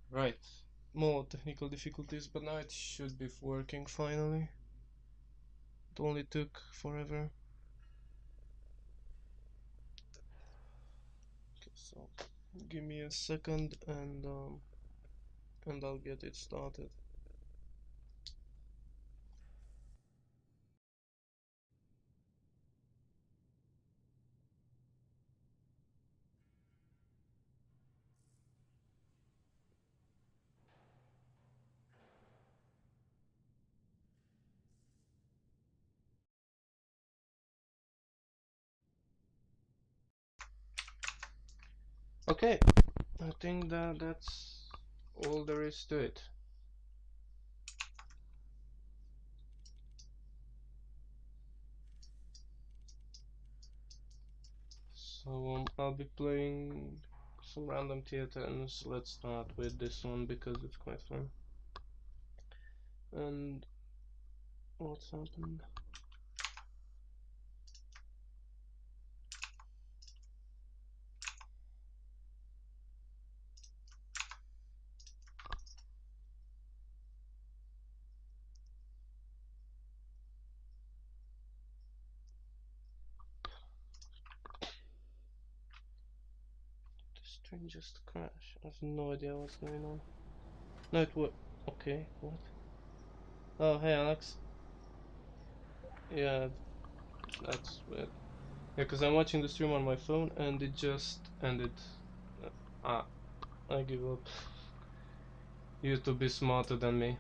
Right, more technical difficulties, but now it should be working finally. It only took forever. Okay, so give me a second and I'll get it started. Okay, I think that's all there is to it. So I'll be playing some random tier 10s. Let's start with this one because it's quite fun. And what's happened? The stream just crashed. I have no idea what's going on. No, it worked. Okay, what? Oh, hey Alex. Yeah, that's weird. Yeah, because I'm watching the stream on my phone and it just ended. Ah, I give up. YouTube is smarter than me.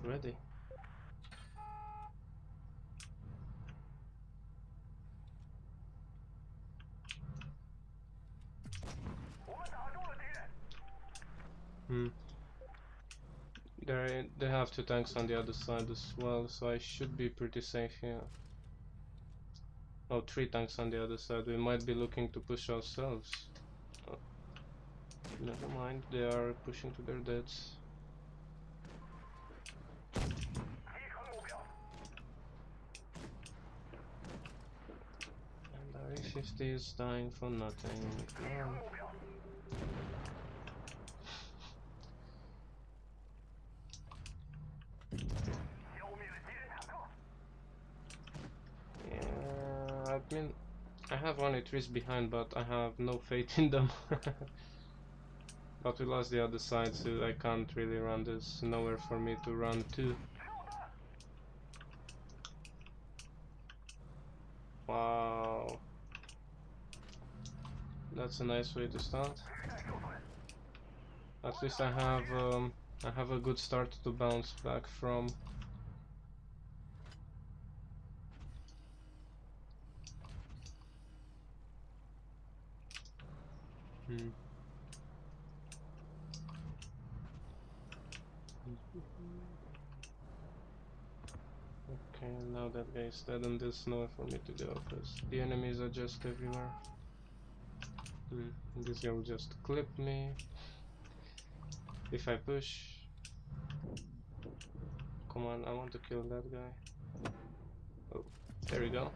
Already. Hmm. They have two tanks on the other side as well, so I should be pretty safe here. Oh, three tanks on the other side. We might be looking to push ourselves. Oh, never mind, they are pushing to their deaths. And our E50 is dying for nothing. Come on. Yeah, I mean, I have only trees behind, but I have no faith in them. But we lost the other side, so I can't really run. There's nowhere for me to run to. Wow, that's a nice way to start. At least I have a good start to bounce back from. Hmm. Okay, now that guy is dead and there's nowhere for me to go because the enemies are just everywhere. This guy will just clip me if I push. Come on, I want to kill that guy. Oh, there we go.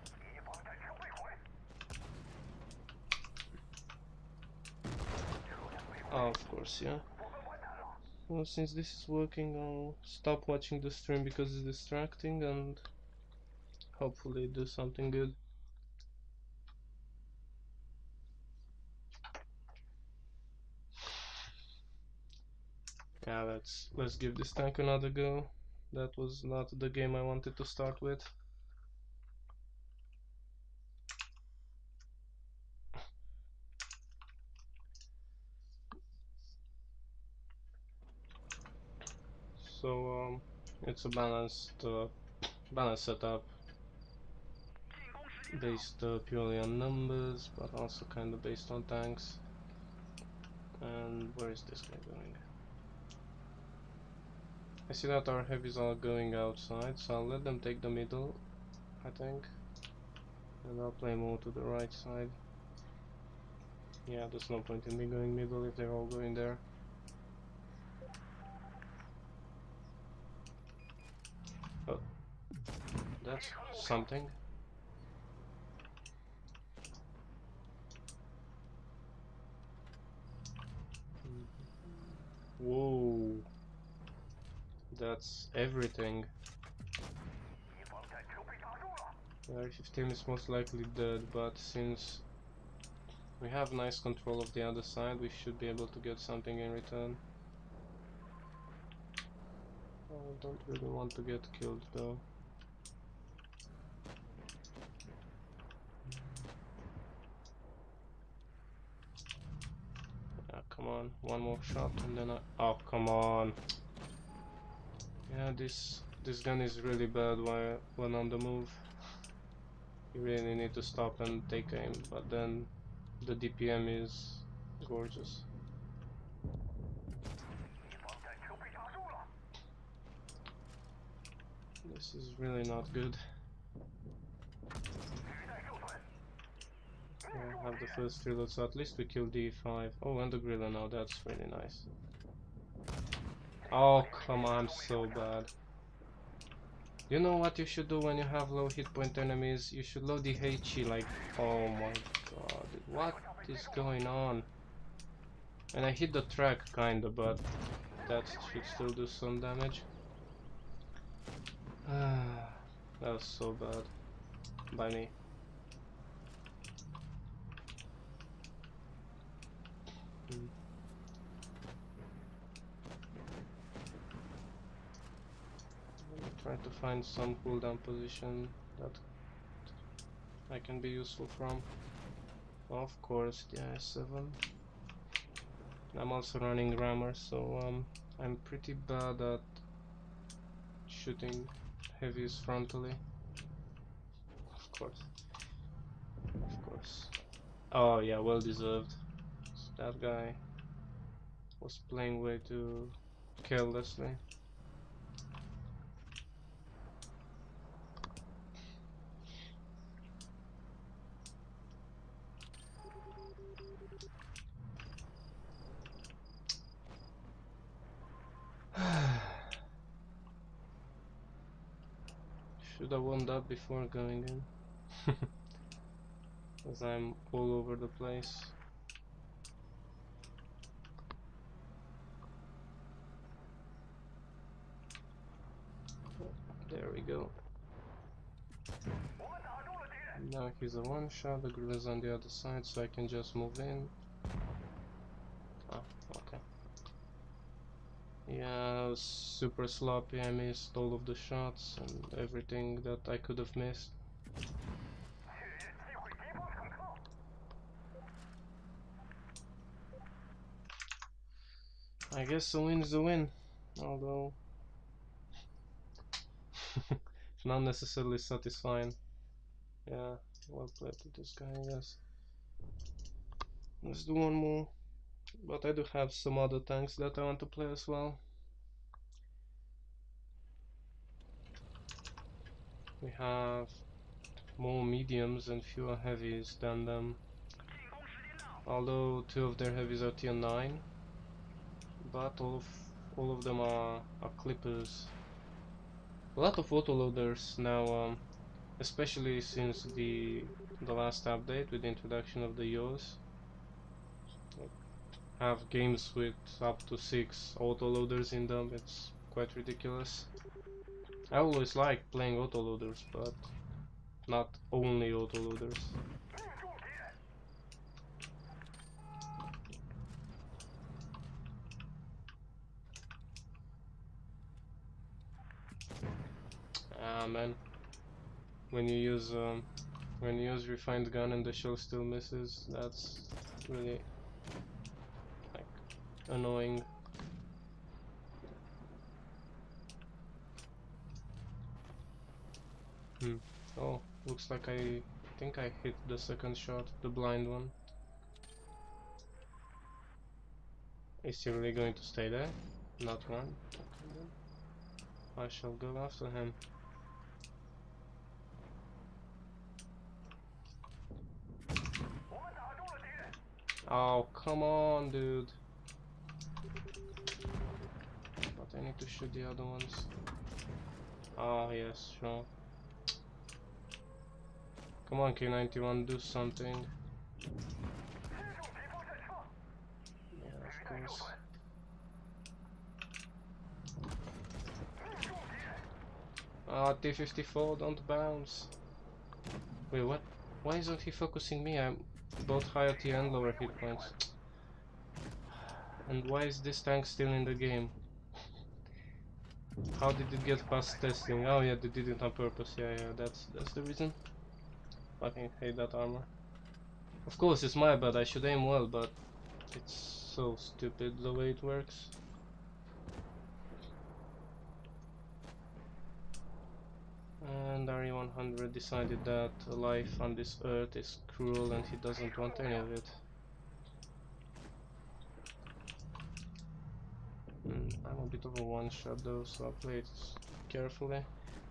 Oh, of course, yeah. Well, since this is working, I'll stop watching the stream because it's distracting and hopefully do something good. Yeah, let's give this tank another go. That was not the game I wanted to start with. So it's a balanced setup based purely on numbers, but also kind of based on tanks. And where is this guy going? I see that our heavies are going outside, so I'll let them take the middle, I think. And I'll play more to the right side. Yeah, there's no point in me going middle if they're all going there. Oh. that's something. Whoa. That's everything. Area 15 is most likely dead, but since we have nice control of the other side, we should be able to get something in return. I don't really want to get killed though. Yeah, come on, one more shot and then oh, come on. Yeah, this gun is really bad when on the move. You really need to stop and take aim, but then the DPM is gorgeous. This is really not good. I have the first reload, so at least we killed D5. Oh, and the gorilla now, that's really nice. Oh, come on, I'm so bad. You know what you should do when you have low hit point enemies? You should load the HE like, oh my god, what is going on? And I hit the track kinda, but that should still do some damage. That was so bad by me. Try to find some cooldown position that I can be useful from. Of course, the I7. I'm also running rammer, so I'm pretty bad at shooting heavies frontally. Of course. Of course. Oh yeah, well deserved. That guy was playing way too carelessly. Should have won that before going in. As I'm all over the place. There we go. Now he's a one shot, the gorilla's on the other side, so I can just move in. Ah, okay. Yeah, super sloppy. I missed all of the shots and everything that I could have missed. I guess a win's a win, although not necessarily satisfying. Yeah, well played with this guy, I guess. Let's do one more, but I do have some other tanks that I want to play as well. We have more mediums and fewer heavies than them, although two of their heavies are tier 9, but all of them are clippers. A lot of autoloaders now, especially since the last update with the introduction of the YOs, have games with up to 6 autoloaders in them. It's quite ridiculous. I always liked playing autoloaders, but not only autoloaders. Ah man, when you use refined gun and the shell still misses, that's really like annoying. Oh, looks like I think I hit the second shot, the blind one. Is he really going to stay there? Not run? Okay, then. I shall go after him. Oh, come on, dude. But I need to shoot the other ones. Ah, yes, sure. Come on, K91, do something. Yeah, of course. Ah, T-54, don't bounce. Wait, what? Why isn't he focusing me? I'm both higher tier and lower hit points. And why is this tank still in the game? How did it get past testing? Oh yeah, they did it on purpose. Yeah, that's the reason. Fucking hate that armor. Of course, it's my bad. I should aim well, but it's so stupid the way it works. And RE100 decided that life on this earth is cruel and he doesn't want any of it. I'm a bit of a one-shot though, so I'll play it carefully.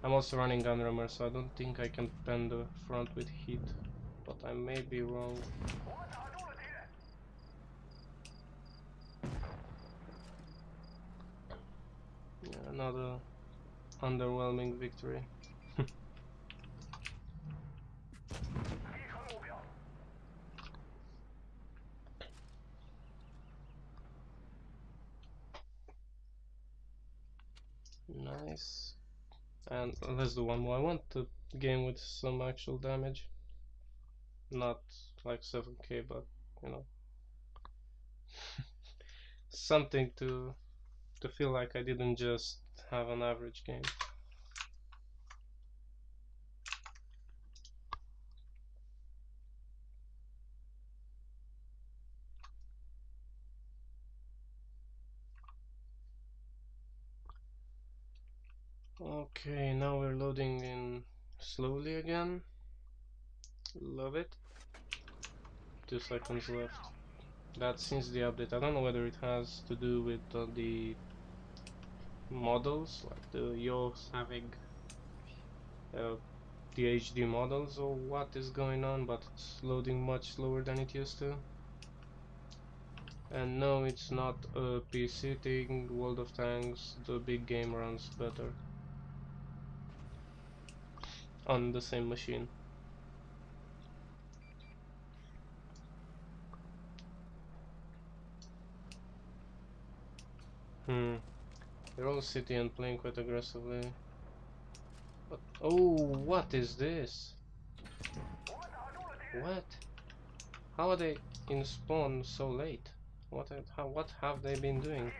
I'm also running gunrunner, so I don't think I can pen the front with heat, but I may be wrong. Yeah, another underwhelming victory. Nice. And let's do one more. I want the game with some actual damage. Not like 7k, but you know. Something to feel like I didn't just have an average game. Okay, now we're loading in slowly again. Love it. 2 seconds left. That's since the update. I don't know whether it has to do with the models, like the yours having the HD models, or what is going on, but it's loading much slower than it used to. And no, it's not a PC thing. World of Tanks, the big game runs better on the same machine. They're all city and playing quite aggressively. But, oh, what is this? What? How are they in spawn so late? What have they been doing?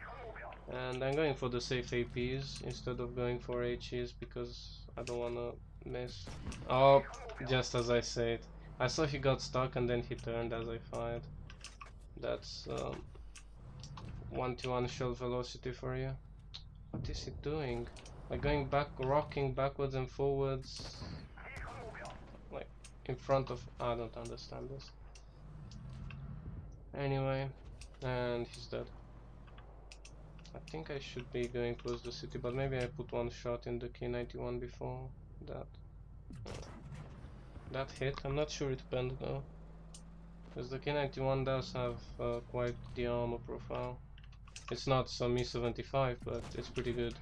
And I'm going for the safe APs instead of going for HEs because I don't wanna miss. Oh, just as I said. I saw he got stuck and then he turned as I fired. That's 1-to-1 shell velocity for you. What is he doing? Like going back, rocking backwards and forwards, like in front of. I don't understand this. Anyway, and he's dead. I think I should be going close to the city, but maybe I put one shot in the K91 before that. That hit. I'm not sure it bent though, because the K91 does have quite the armor profile. It's not some E75, but it's pretty good.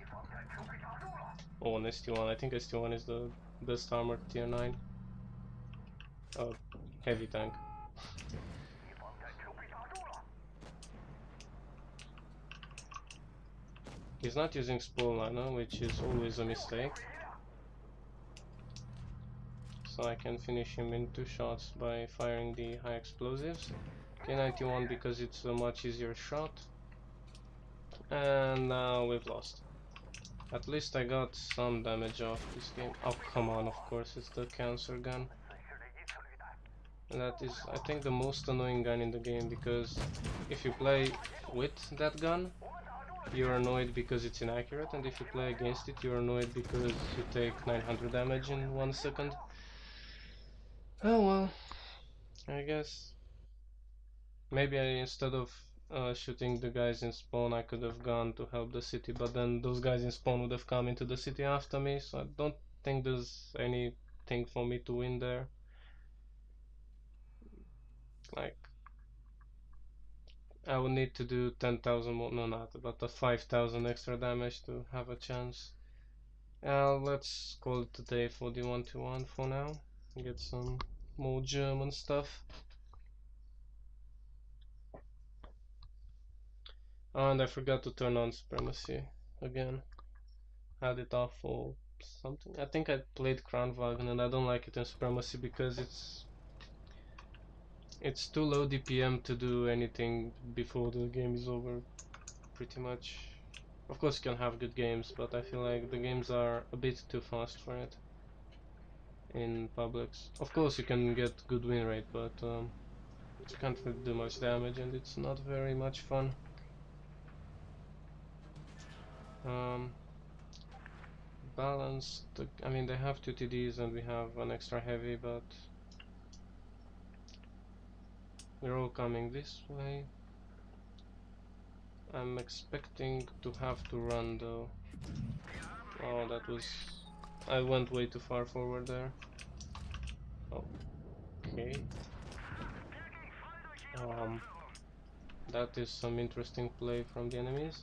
Oh, an ST1. I think ST1 is the best armored tier 9. Heavy tank. He's not using Spoliner, which is always a mistake. So I can finish him in 2 shots by firing the high explosives. K91 because it's a much easier shot. And now we've lost. At least I got some damage off this game. Oh, come on, of course, it's the cancer gun. And that is, I think, the most annoying gun in the game, because if you play with that gun, you're annoyed because it's inaccurate, and if you play against it, you're annoyed because you take 900 damage in 1 second. Oh well, I guess. Maybe instead of shooting the guys in spawn, I could have gone to help the city, but then those guys in spawn would have come into the city after me, so I don't think there's anything for me to win there. Like, I would need to do 10,000 more, no, not, but 5,000 extra damage to have a chance. Let's call it today for the 1-to-1 for now. get some more German stuff. Oh, and I forgot to turn on supremacy again. Had it off for something. I think I played Kranwagen and I don't like it in supremacy because it's too low DPM to do anything before the game is over, pretty much. Of course you can have good games, but I feel like the games are a bit too fast for it in publics. Of course you can get good win rate, but you can't really do much damage and it's not very much fun. Balanced, I mean they have 2 TDs and we have an extra heavy, but we're all coming this way. I'm expecting to have to run though. Oh, that was... I went way too far forward there. Okay. That is some interesting play from the enemies.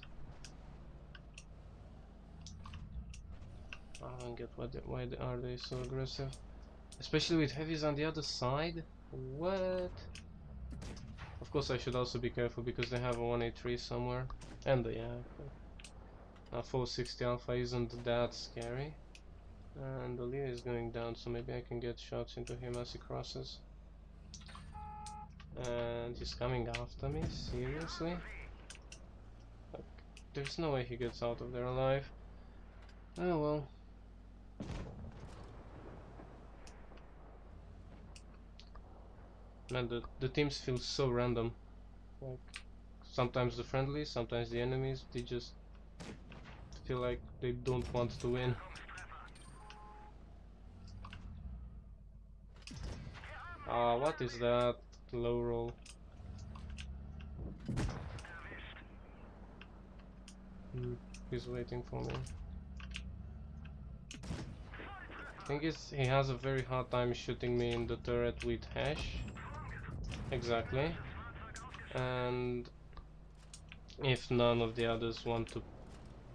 I don't get why are they so aggressive, especially with heavies on the other side. What? Of course I should also be careful because they have a 183 somewhere, and yeah, a 460 alpha isn't that scary. And the lead is going down, so maybe I can get shots into him as he crosses. And he's coming after me, seriously? Like, there's no way he gets out of there alive. Oh well. Man, the teams feel so random. Like, sometimes the friendlies, sometimes the enemies, they just feel like they don't want to win. Ah, what is that? Low roll. He's waiting for me. Thing is, he has a very hard time shooting me in the turret with hash. Exactly. And if none of the others want to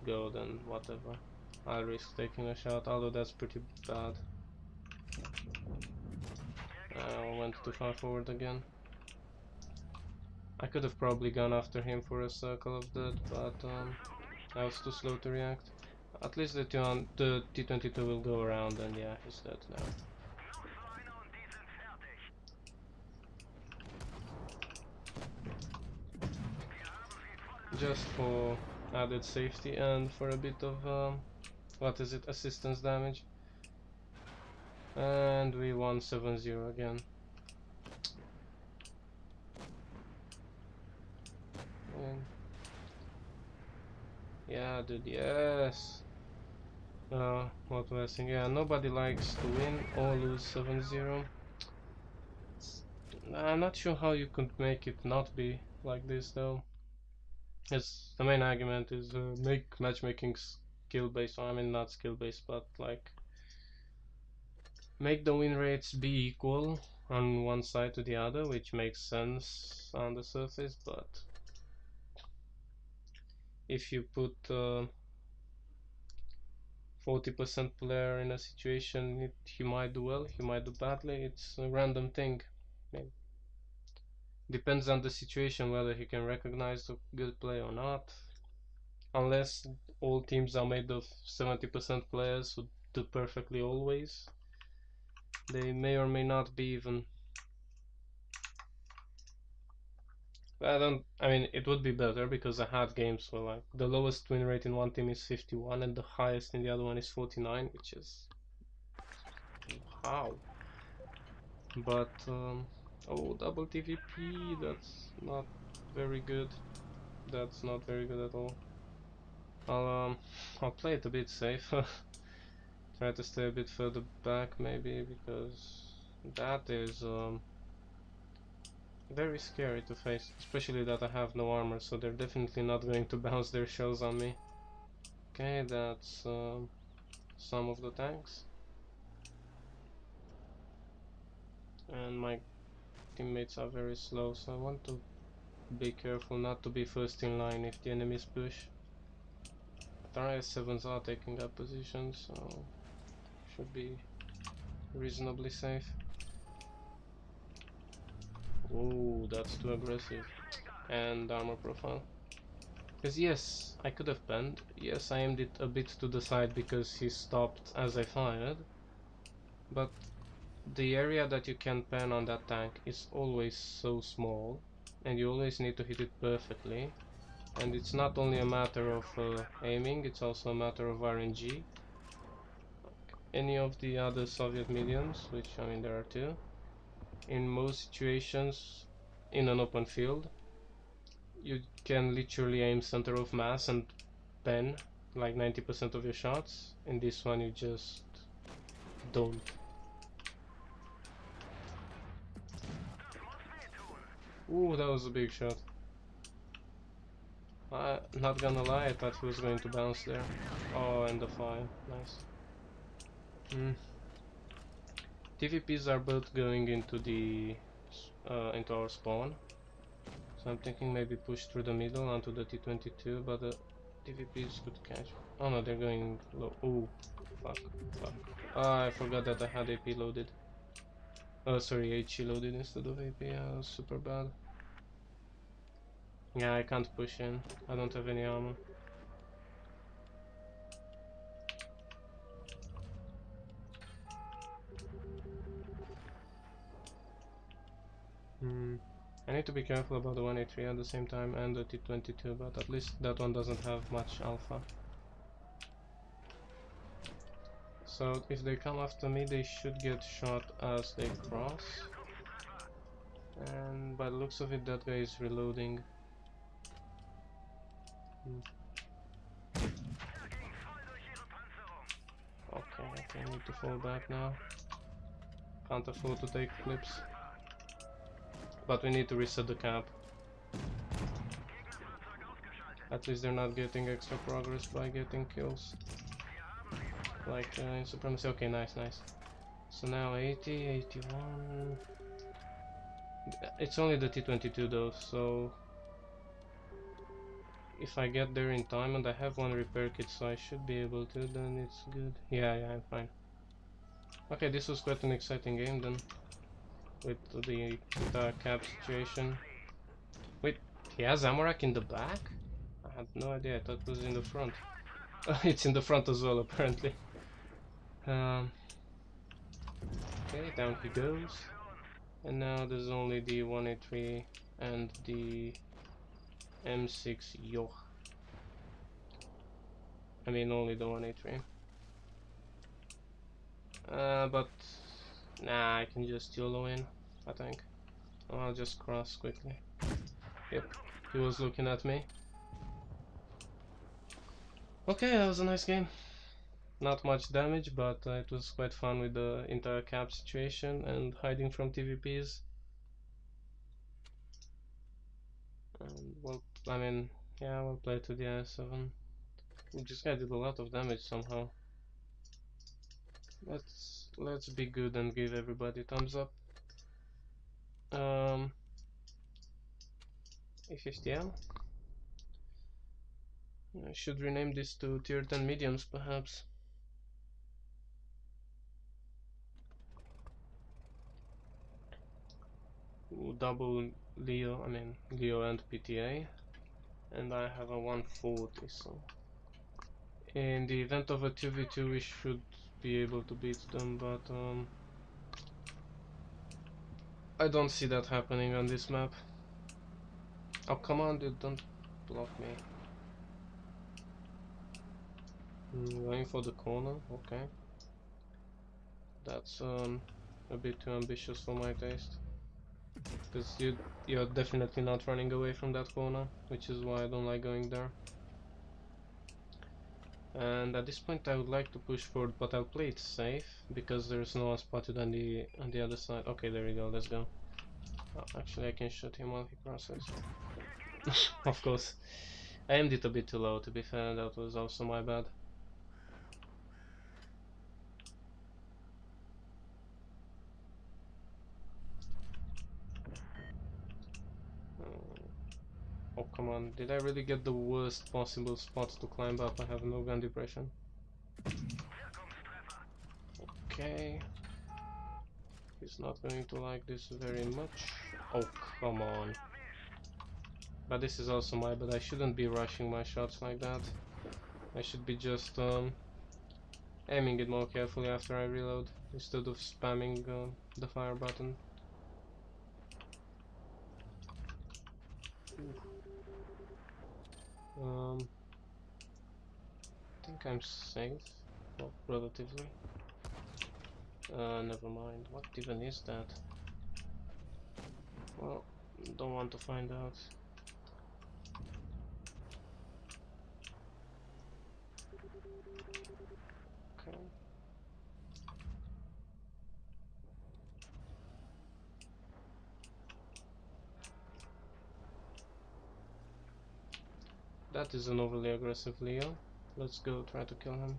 go, then whatever. I'll risk taking a shot, although that's pretty bad. I went too far forward again. I could have probably gone after him for a circle of death, but I was too slow to react. At least the T-22 will go around, and yeah, he's dead now. Just for added safety and for a bit of what is it, assistance damage. And we won 7-0 again. Yeah, dude, yes. What was I saying? Yeah, nobody likes to win or lose 7-0. I'm not sure how you could make it not be like this though. Yes, the main argument is make matchmaking skill based. I mean, not skill based, but like make the win rates be equal on one side to the other, which makes sense on the surface. But if you put 40% player in a situation, he might do well, he might do badly. It's a random thing. I mean, depends on the situation whether he can recognize the good play or not. Unless all teams are made of 70% players who do perfectly always, they may or may not be even. I mean, it would be better because I had games where like the lowest win rate in one team is 51 and the highest in the other one is 49, which is how. But oh, double TVP, that's not very good. That's not very good at all. I'll play it a bit safe. Try to stay a bit further back maybe, because that is very scary to face, especially that I have no armor, so they're definitely not going to bounce their shells on me. Okay, that's some of the tanks. And my teammates are very slow, so I want to be careful not to be first in line if the enemies push. But our S7s are taking up positions, so should be reasonably safe. Oh, that's too aggressive. And armor profile. Because yes, I could have penned. Yes, I aimed it a bit to the side because he stopped as I fired. But the area that you can pen on that tank is always so small, and you always need to hit it perfectly. And it's not only a matter of aiming, it's also a matter of RNG. Any of the other Soviet mediums, which I mean there are two, in most situations in an open field, you can literally aim center of mass and pen like 90% of your shots. In this one you just don't. Ooh, that was a big shot. Not gonna lie, I thought he was going to bounce there. Oh, and the fire. Nice. TVPs are both going into the into our spawn. So I'm thinking maybe push through the middle onto the T-22, but the TVPs could catch. Oh no, they're going low. Ooh, fuck. Ah, I forgot that I had AP loaded. Oh, sorry, HE loaded instead of AP. Yeah, that was super bad. Yeah, I can't push in. I don't have any armor. I need to be careful about the 183 at the same time and the T-22, but at least that one doesn't have much alpha. So if they come after me, they should get shot as they cross. And by the looks of it, that guy is reloading. Okay, I need to fall back now. Can't afford to take flips. But we need to reset the cap. At least they're not getting extra progress by getting kills. Like in Supremacy. Okay, nice. So now 80, 81... It's only the T-22 though, so... If I get there in time and I have one repair kit, so I should be able to, then it's good. Yeah, I'm fine. Okay, this was quite an exciting game then. With the cap situation. Wait, he has Amorak in the back? I had no idea, I thought it was in the front. It's in the front as well, apparently. Okay, down he goes. And now there's only the 183 and the M6 Yoh. I mean, only the 183. But nah, I can just YOLO in, I think. I'll just cross quickly. Yep, he was looking at me. Okay, that was a nice game. Not much damage, but it was quite fun with the entire cap situation and hiding from TVPs. And well, I mean, yeah, we'll play to the I7. This guy did a lot of damage somehow. Let's be good and give everybody thumbs up. A50M. I should rename this to tier 10 mediums, perhaps. Double Leo, I mean Leo and PTA, and I have a 140, so in the event of a 2v2 we should be able to beat them, but I don't see that happening on this map. Oh, come on, dude, don't block me. Going for the corner, okay. That's a bit too ambitious for my taste. Because you're definitely not running away from that corner, which is why I don't like going there. And at this point I would like to push forward, but I'll play it safe because there's no one spotted on the other side. Okay, there we go, let's go. Oh, actually I can shoot him while he crosses. Of course. I aimed it a bit too low, to be fair, that was also my bad. Oh, come on, did I really get the worst possible spot to climb up? I have no gun depression. Okay. He's not going to like this very much. Oh, come on. But this is also my bad. I shouldn't be rushing my shots like that. I should be just aiming it more carefully after I reload, instead of spamming the fire button. I think I'm safe, well, relatively. Never mind. What even is that? Well, don't want to find out. Okay. That is an overly aggressive Leo. Let's go try to kill him.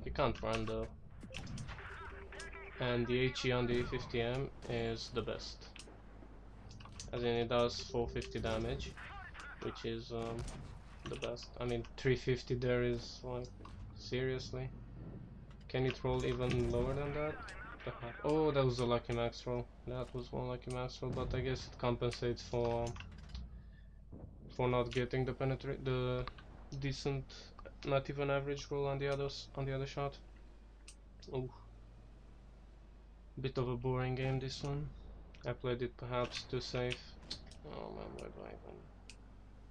He can't run though. And the HE on the 50M is the best. As in, it does 450 damage, which is the best. I mean, 350 there is like, seriously? Can it roll even lower than that? Oh, that was a lucky max roll. That was one lucky max roll, but I guess it compensates for not getting the decent, not even average roll on the other shot. Oh, bit of a boring game, this one. I played it perhaps too safe. Oh man, where do I even?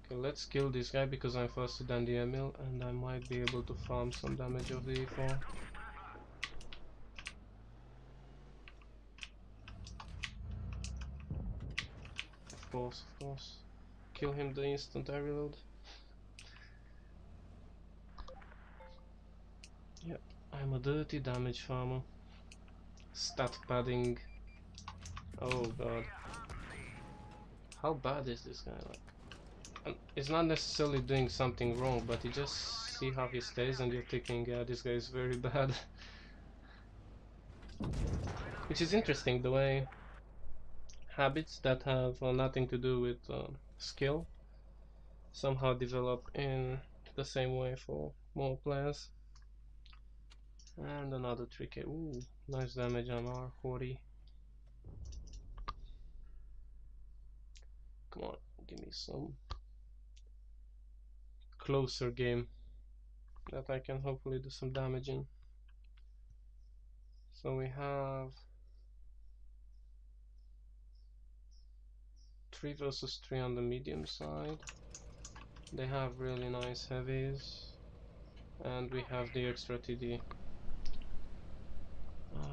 Okay, let's kill this guy because I'm faster than the Emil and I might be able to farm some damage of the E4. Of course. Kill him the instant I reload. Yep, I'm a dirty damage farmer. Stat padding. Oh god. How bad is this guy? Like, he's not necessarily doing something wrong, but you just see how he stays and you're thinking, yeah, this guy is very bad. Which is interesting, the way habits that have nothing to do with skill somehow develop in the same way for more players. And another 3k. Ooh, nice damage on R40. Come on, give me some closer game that I can hopefully do some damage in. So we have 3 versus 3 on the medium side. They have really nice heavies, and we have the extra TD.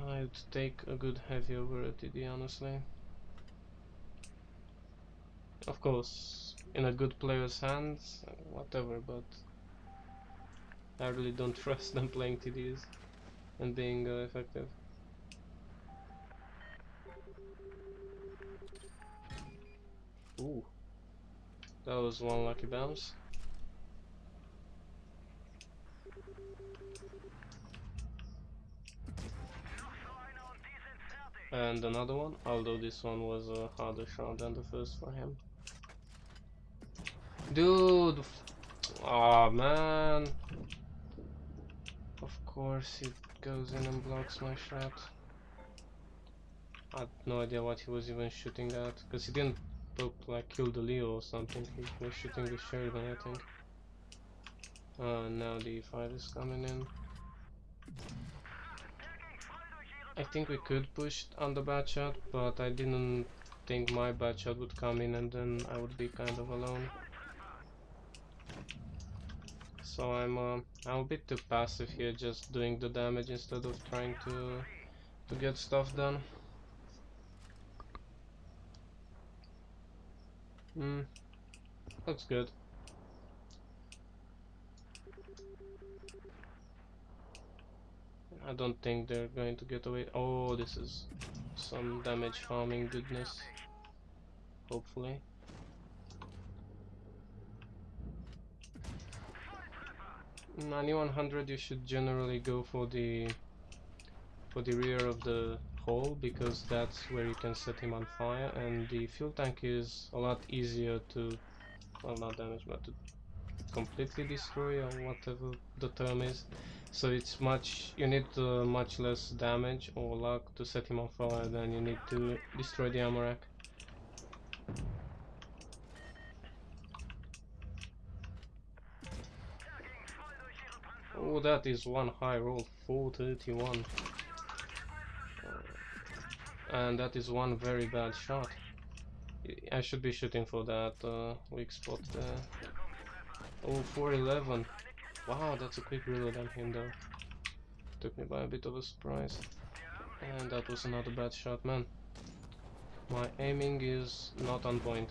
I'd take a good heavy over a TD, honestly. Of course, in a good player's hands, whatever, but I really don't trust them playing TDs and being effective. Ooh, that was one lucky bounce. And another one, although this one was a harder shot than the first for him. Dude! Aw, man! Of course it goes in and blocks my shot. I had no idea what he was even shooting at, because he didn't like kill the Leo or something, he was shooting the Sheridan, I think. Now the E5 is coming in. I think we could push on the bad shot, but I didn't think my bad shot would come in and then I would be kind of alone. So I'm a bit too passive here, just doing the damage instead of trying to get stuff done. Looks good. I don't think they're going to get away. Oh, this is some damage farming goodness. Hopefully. In 9100 you should generally go for the rear of the hole, because that's where you can set him on fire, and the fuel tank is a lot easier to, well, not damage, but to completely destroy, or whatever the term is. So it's you need much less damage or luck to set him on fire than you need to destroy the ammo rack. Oh, that is one high roll, 431. And that is one very bad shot. I should be shooting for that weak spot there. Oh, 411. Wow, that's a quick reload on him though. Took me by a bit of a surprise. And that was another bad shot, man. My aiming is not on point.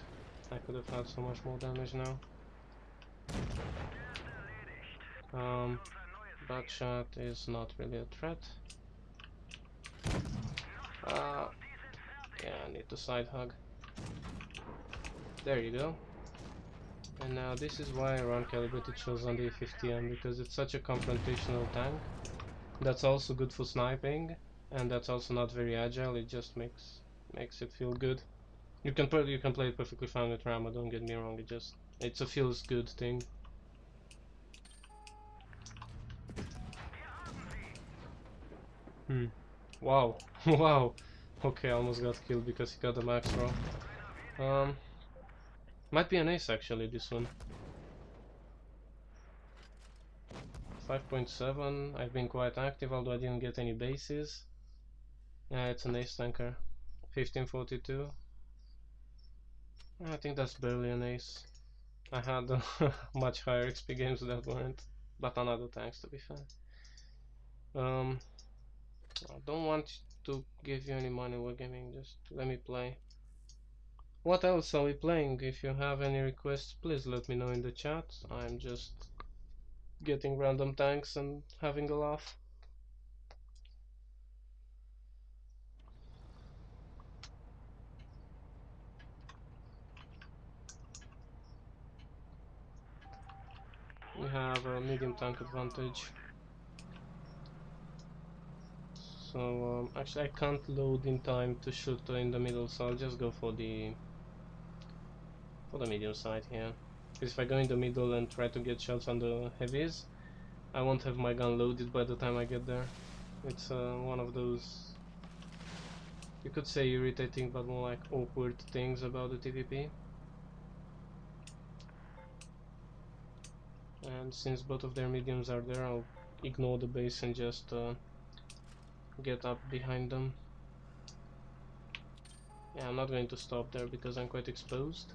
I could have had so much more damage now. Bad shot is not really a threat. Yeah, I need to side hug. There you go. And now this is why I run calibrated shells on the 50M, because it's such a confrontational tank. That's also good for sniping, and that's also not very agile. It just makes it feel good. You can play it perfectly fine with Rama, don't get me wrong. It's a feels good thing. Wow. Wow. Okay, I almost got killed because he got the max roll. Might be an ace actually, this one. 5.7. I've been quite active, although I didn't get any bases. Yeah, it's an ace tanker. 1542. I think that's barely an ace. I had much higher XP games that weren't, but on other tanks, to be fair. I don't want to give you any money, Wargaming, just let me play. What else are we playing? If you have any requests, please let me know in the chat. I'm just getting random tanks and having a laugh. We have a medium tank advantage. So actually I can't load in time to shoot in the middle, so I'll just go for the medium side here. Because if I go in the middle and try to get shots on the heavies, I won't have my gun loaded by the time I get there. It's one of those, you could say, irritating but more like awkward things about the TVP. And since both of their mediums are there, I'll ignore the base and just get up behind them. Yeah, I'm not going to stop there because I'm quite exposed.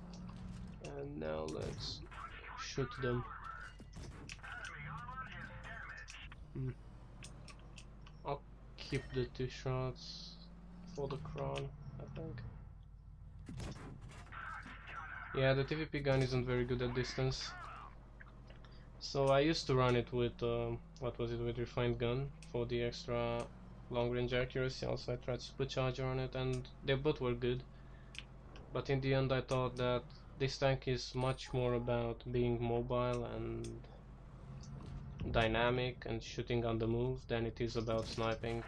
And now let's shoot them. I'll keep the 2 shots for the crown, I think. Yeah, the TVP gun isn't very good at distance. So I used to run it with, what was it, with refined gun for the extra long range accuracy. Also I tried supercharger on it and they both were good. But in the end I thought that this tank is much more about being mobile and dynamic and shooting on the move than it is about sniping.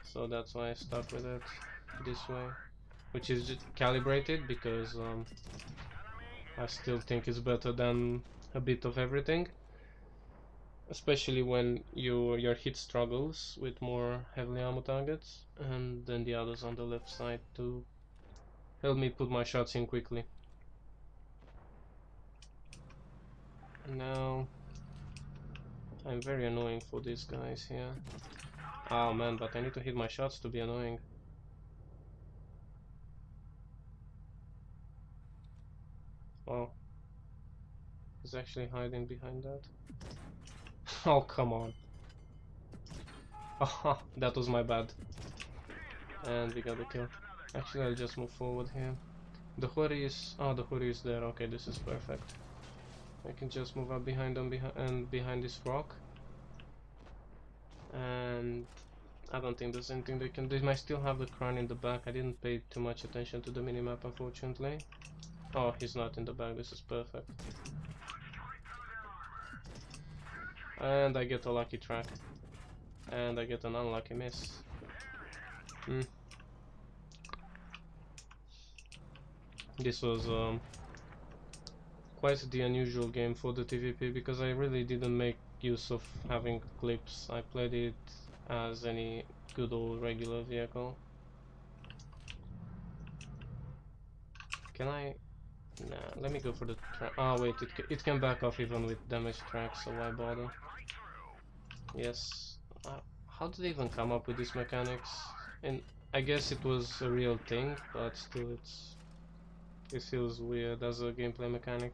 So that's why I stuck with it this way, which is just calibrated because I still think it's better than a bit of everything, especially when your hit struggles with more heavily ammo targets, and then the others on the left side to help me put my shots in quickly. And now I'm very annoying for these guys here. Oh man, but I need to hit my shots to be annoying. Oh, he's actually hiding behind that. Oh, come on. Haha, that was my bad. And we got the kill. Actually, I'll just move forward here. The Hori is... oh, the Hori is there. Okay, this is perfect. I can just move up behind them and behind this rock. And I don't think there's anything they can do. They might still have the crown in the back. I didn't pay too much attention to the minimap, unfortunately. Oh, he's not in the back. This is perfect. And I get a lucky track. And I get an unlucky miss. This was quite the unusual game for the TVP because I really didn't make use of having clips. I played it as any good old regular vehicle. Can I? Nah, let me go for the track. Ah, wait, it can back off even with damaged tracks, so why bother? Yes. How did they even come up with these mechanics? And I guess it was a real thing, but still it feels weird as a gameplay mechanic.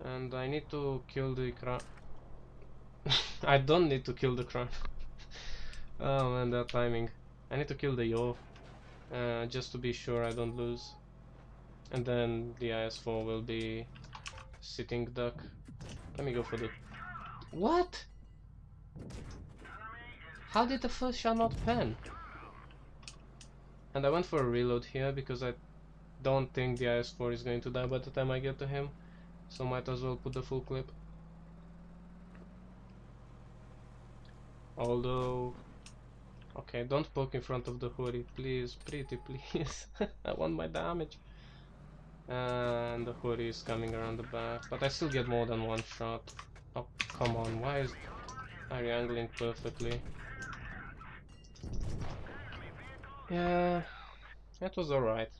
And I need to kill the crown. I don't need to kill the crown. Oh man, that timing. I need to kill the Yo, just to be sure I don't lose. And then the IS-4 will be sitting duck. Let me go for the... What? How did the first shot not pan? And I went for a reload here because I don't think the IS-4 is going to die by the time I get to him. So might as well put the full clip. Although... Okay, don't poke in front of the hoodie, please, pretty please. I want my damage. And the hoodie is coming around the back, but I still get more than one shot. Oh, come on, are you angling perfectly? Yeah, it was alright.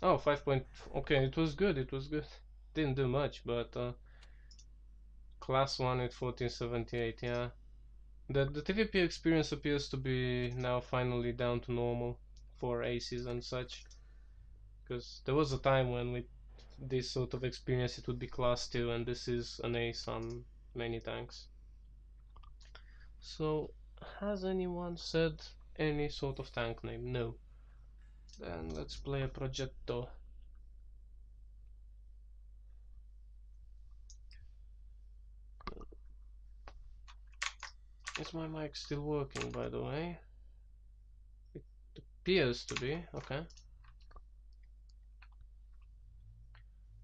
Oh, 5 point... Okay, it was good, it was good. Didn't do much, but class 1 at 1478, yeah. The TVP experience appears to be now finally down to normal for aces and such. Because there was a time when with this sort of experience it would be class 2 and this is an ace on many tanks. So, has anyone said any sort of tank name? No. Then let's play a Progetto. Is my mic still working, by the way? It appears to be, okay.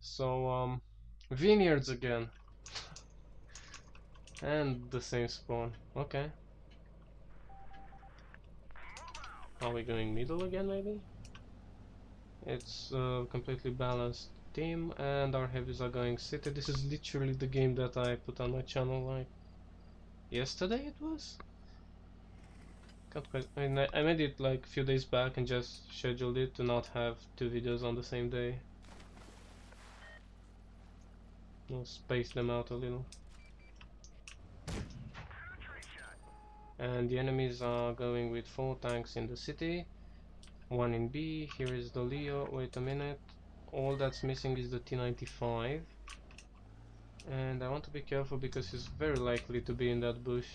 So, vineyards again. And the same spawn, okay. Are we going middle again, maybe? It's a completely balanced team, and our heavies are going city. This is literally the game that I put on my channel like yesterday, it was? Can't quite, I mean, I made it like a few days back and just scheduled it to not have 2 videos on the same day. I'll space them out a little. And the enemies are going with 4 tanks in the city, 1 in B. Here is the Leo. Wait a minute. All that's missing is the T95. And I want to be careful because he's very likely to be in that bush.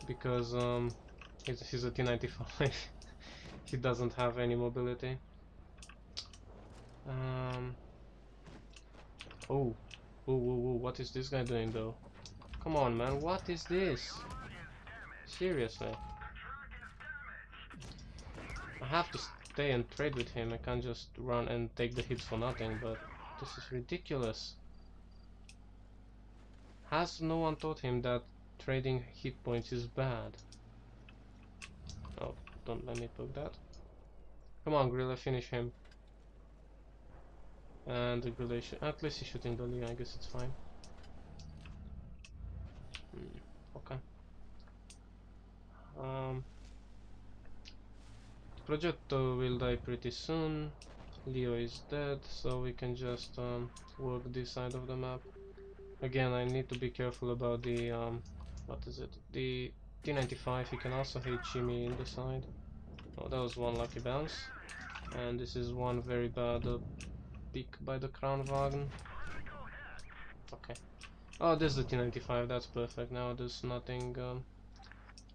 Because he's a T95. He doesn't have any mobility. Oh, what is this guy doing though? Come on, man, what is this? Seriously. I have to stay and trade with him. I can't just run and take the hits for nothing, but this is ridiculous. Has no one taught him that trading hit points is bad? Oh, don't let me poke that. Come on, Grilla, finish him. And the Grilla, at least he's shooting the Leo, I guess it's fine. Okay. Progetto will die pretty soon. Leo is dead, so we can just work this side of the map. Again, I need to be careful about the what is it? The T95. He can also hit Jimmy in the side. Oh, that was one lucky bounce. And this is one very bad pick by the Kranwagen. Okay. Oh, this is the T95. That's perfect. Now there's nothing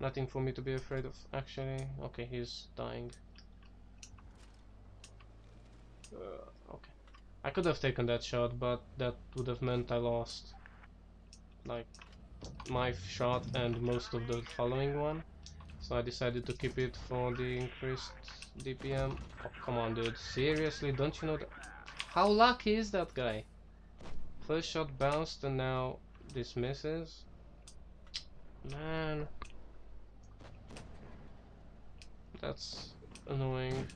nothing for me to be afraid of, actually. Okay, he's dying. Okay. I could have taken that shot, but that would have meant I lost like my shot and most of the following one. So I decided to keep it for the increased DPM. Oh, come on, dude. Seriously, don't you know that? How lucky is that guy? First shot bounced and now this misses. Man. That's annoying.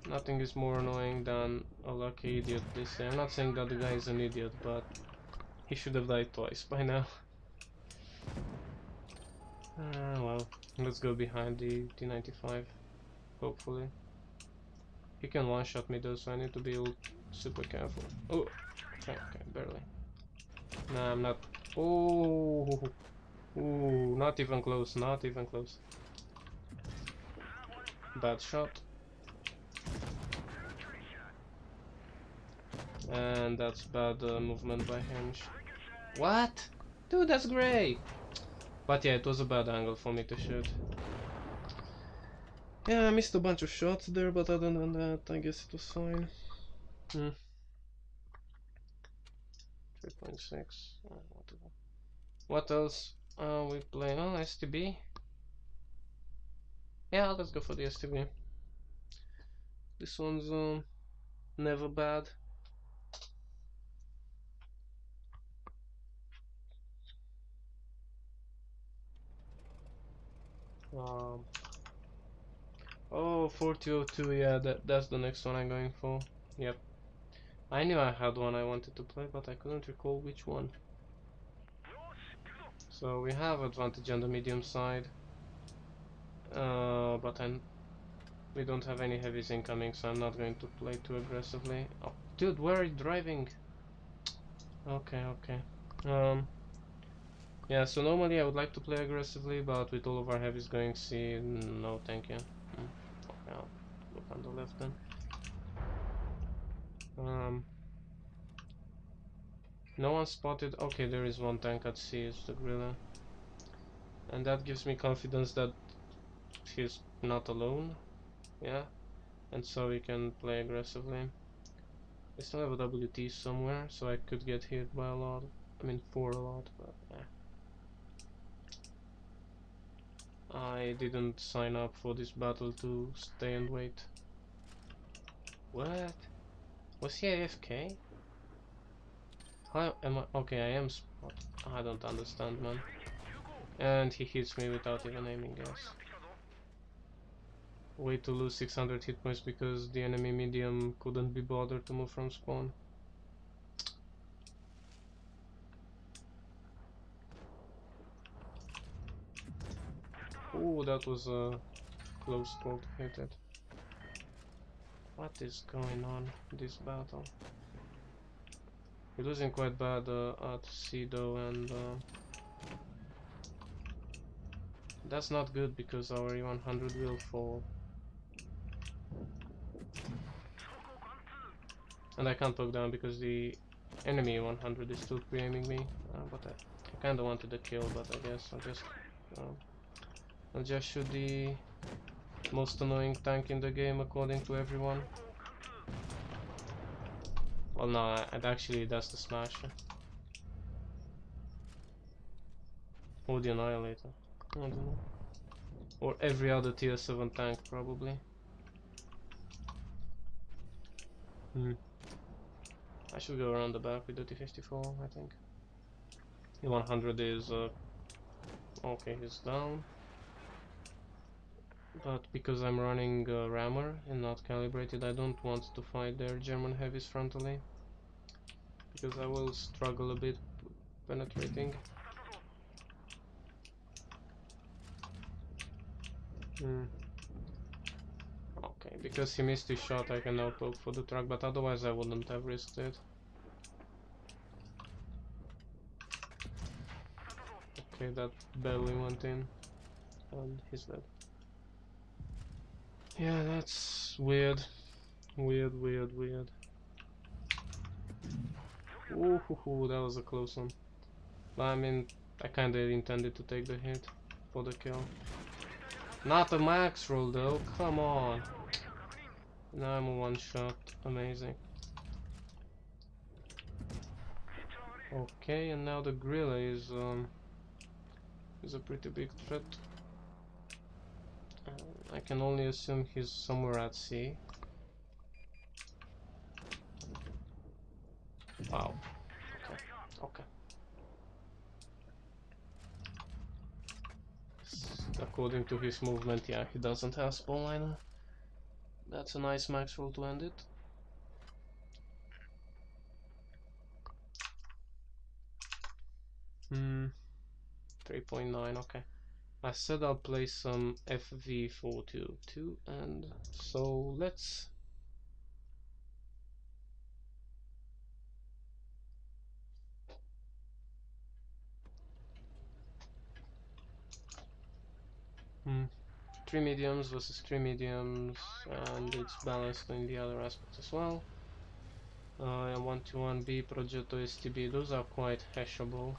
Nothing is more annoying than a lucky idiot, they say. I'm not saying that the guy is an idiot, but he should have died twice by now. Well, let's go behind the T95, hopefully. He can one-shot me though, so I need to be super careful. Oh, okay, barely. Nah, I'm not. Oh, ooh, not even close, not even close. Bad shot. And that's bad movement by him. What? Dude, that's great! But yeah, it was a bad angle for me to shoot. Yeah, I missed a bunch of shots there, but other than that, I guess it was fine. 3.6. Whatever. What else are we playing? Oh, STB. Yeah, let's go for the STB. This one's never bad. Oh, 4002, yeah, that's the next one I'm going for. Yep. I knew I had one I wanted to play, but I couldn't recall which one. So we have advantage on the medium side. But we don't have any heavies incoming, so I'm not going to play too aggressively. Oh, dude, where are you driving? Okay. Yeah, so normally I would like to play aggressively, but with all of our heavies going C, no thank you. Okay, I'll look on the left then. No one spotted. Okay, there is one tank at C, it's the Gorilla. And that gives me confidence that he's not alone. Yeah, and so we can play aggressively. I still have a WT somewhere, so I could get hit by a lot. I mean, for a lot, but yeah. I didn't sign up for this battle to stay and wait. What? Was he AFK? How am I? Okay, I am spot. I don't understand, man. And he hits me without even aiming, guys. Way to lose 600 hit points because the enemy medium couldn't be bothered to move from spawn. Oh, that was a close call to hit it. What is going on in this battle? We're losing quite bad at C though, and that's not good because our E100 will fall. And I can't poke down because the enemy 100 is still pre-aiming me, but I kind of wanted a kill, but I guess I'll just shoot the most annoying tank in the game according to everyone. Well, no, that's the Smasher. Or the Annihilator. I don't know. Or every other tier 7 tank, probably. I should go around the back with the T-54, I think. The 100 is... okay, he's down. But because I'm running rammer and not calibrated, I don't want to fight their German heavies frontally. Because I will struggle a bit penetrating. Okay, because he missed his shot, I can now poke for the truck, but otherwise I wouldn't have risked it. Okay, that barely went in, and he's dead. Yeah, that's weird. Weird. Ooh, that was a close one. But I mean, I kinda intended to take the hit for the kill. Not a max roll though, come on. Now I'm a one shot, amazing. Okay, and now the Gorilla is a pretty big threat. I can only assume he's somewhere at sea. Wow. Okay. According to his movement, yeah, he doesn't have spawn liner. That's a nice max roll to end it. Hmm, 3.9, okay. I said I'll play some FV422, and so let's... Three mediums versus three mediums, and it's balanced in the other aspects as well. 121B, Progetto, STB, those are quite hashable.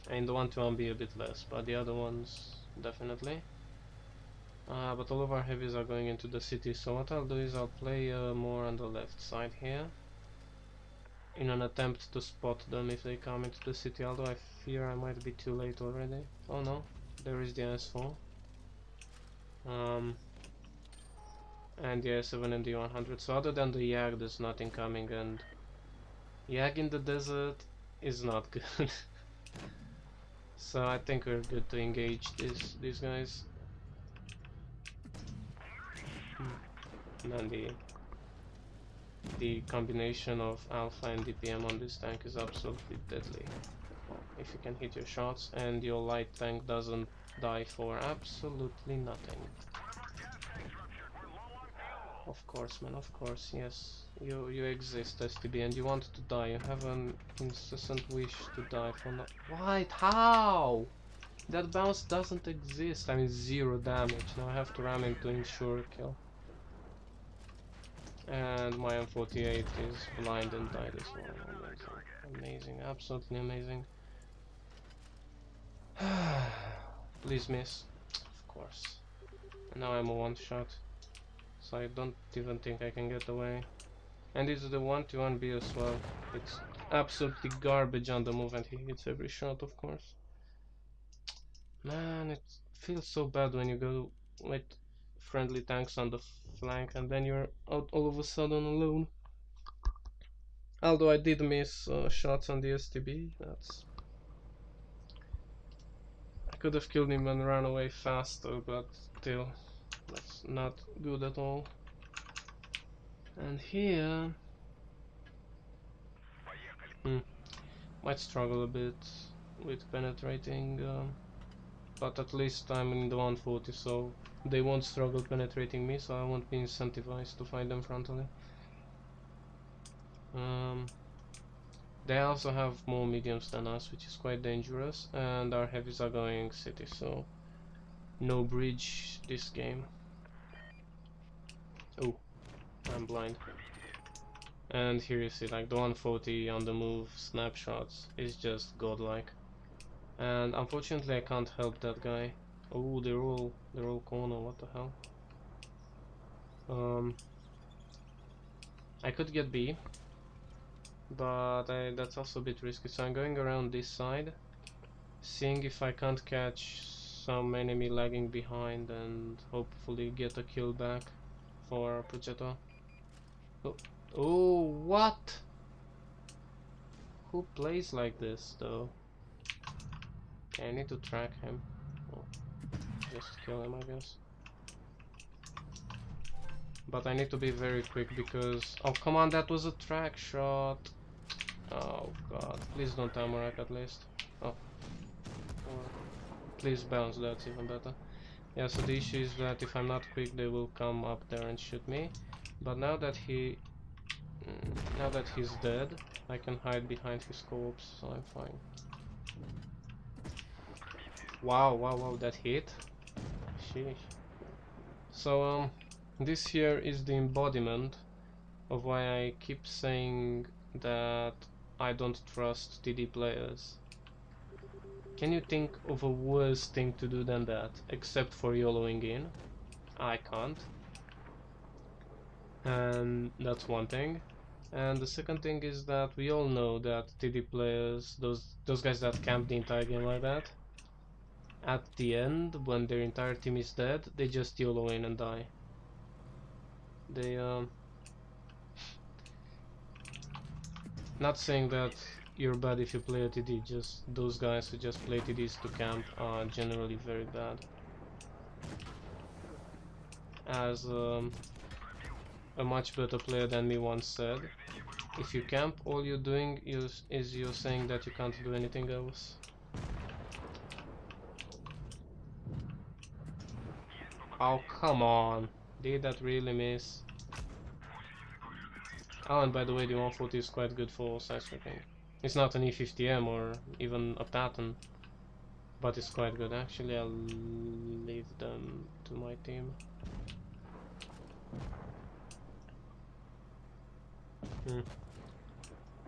And the 121B a bit less, but the other ones definitely. But all of our heavies are going into the city, so what I'll do is I'll play more on the left side here, in an attempt to spot them if they come into the city, although I fear I might be too late already. Oh no, there is the S4. And the S7 and the 100, so other than the Yag there's nothing coming, and Yag in the desert is not good. So I think we're good to engage these guys. And then the combination of alpha and DPM on this tank is absolutely deadly. If you can hit your shots and your light tank doesn't die for absolutely nothing. Of course, man, of course, yes. You exist, STB, and you want to die. You have an incessant wish to die for no— What? How? That bounce doesn't exist. I mean, 0 damage. Now I have to ram him to ensure kill. And my M48 is blind and died as well. Amazing. Amazing. Absolutely amazing. Please miss. Of course. And now I'm a one-shot. So I don't even think I can get away. And it's the 121B as well. It's absolutely garbage on the move, and he hits every shot, of course. Man, it feels so bad when you go with friendly tanks on the flank and then you're out all of a sudden alone. Although I did miss shots on the STB, that's... I could have killed him and run away faster, but still, that's not good at all. And here... might struggle a bit with penetrating, but at least I'm in the 140, so they won't struggle penetrating me, so I won't be incentivized to fight them frontally. They also have more mediums than us, which is quite dangerous, and our heavies are going city, so no bridge this game. Oh, I'm blind. And here you see, like, the 140 on the move snapshots is just godlike. And unfortunately I can't help that guy. Oh, they're all corner, what the hell. I could get B, but that's also a bit risky, so I'm going around this side, seeing if I can't catch some enemy lagging behind and hopefully get a kill back for Progetto. Oh, what? Who plays like this though? Okay, I need to track him. Oh, just kill him, I guess. But I need to be very quick because... Oh, come on, that was a track shot. Oh god, please don't ammo rack at least. Oh. Please bounce, that's even better. Yeah, so the issue is that if I'm not quick they will come up there and shoot me. But now that he's dead, I can hide behind his corpse, so I'm fine. Wow, wow, wow, that hit. Sheesh. So, this here is the embodiment of why I keep saying that I don't trust TD players. Can you think of a worse thing to do than that, except for YOLOing in? I can't. And that's one thing. And the second thing is that we all know that TD players, those guys that camp the entire game like that, at the end, when their entire team is dead, they just YOLO in and die. They, not saying that you're bad if you play a TD, just those guys who just play TDs to camp are generally very bad. As a much better player than me once said, if you camp, all you're doing is you're saying that you can't do anything else. Oh, come on. Did that really miss? Oh, and by the way, the 140 is quite good for side stripping. It's not an E50M or even a pattern, but it's quite good. Actually, I'll leave them to my team.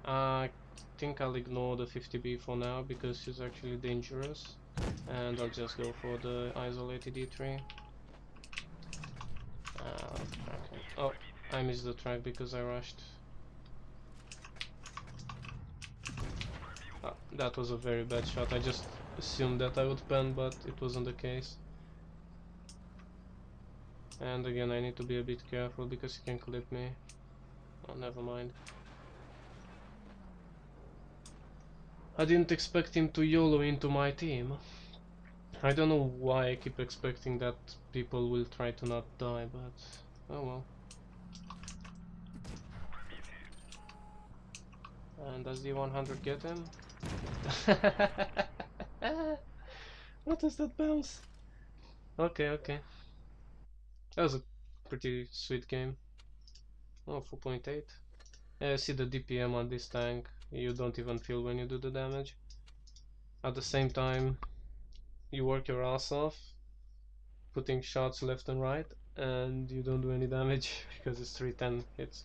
I think I'll ignore the 50B for now because she's actually dangerous, and I'll just go for the isolated E3. Okay. Oh, I missed the track because I rushed. That was a very bad shot. I just assumed that I would pen, but it wasn't the case. And again, I need to be a bit careful because he can clip me. Oh, never mind. I didn't expect him to YOLO into my team. I don't know why I keep expecting that people will try to not die, but oh well. And does the 100 get him? What was that bounce? Okay, okay. That was a pretty sweet game. Oh, 4.8. See the DPM on this tank. You don't even feel when you do the damage. At the same time, you work your ass off, putting shots left and right, and you don't do any damage because it's 310 hits.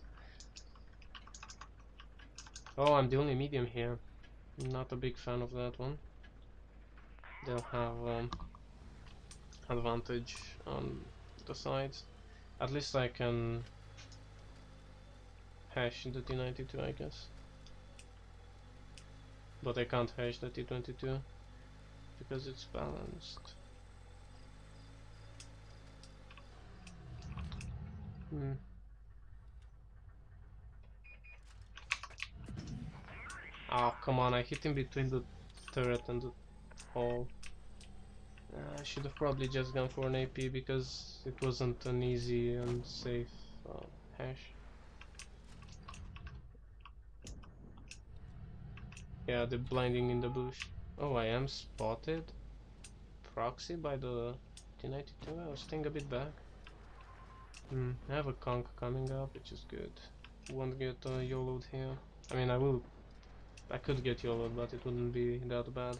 Oh, I'm the only medium here. Not a big fan of that one. They'll have advantage on the sides. At least I can hash the T92, I guess. But I can't hash the T22 because it's balanced. Oh, come on, I hit him between the turret and the hole. I should have probably just gone for an AP because it wasn't an easy and safe hash. Yeah, the blinding in the bush. Oh, I am spotted. Proxy by the T92. I was staying a bit back. I have a conk coming up, which is good. Won't get YOLO'd here. I mean, I could get YOLO'd, but it wouldn't be that bad.